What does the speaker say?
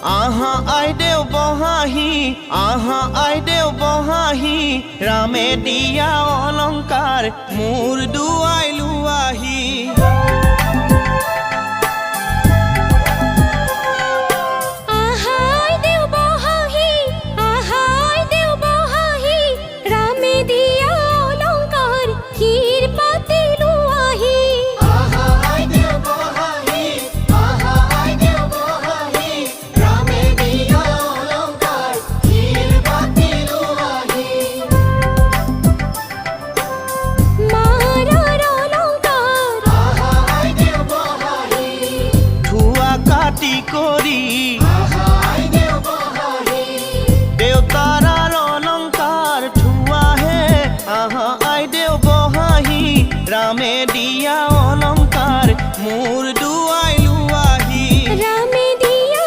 আহা আইদেউ বহাহি আহা আইদেউ বহাহি ৰামে দিয়া অলংকাৰ মোৰ দুৱাইলো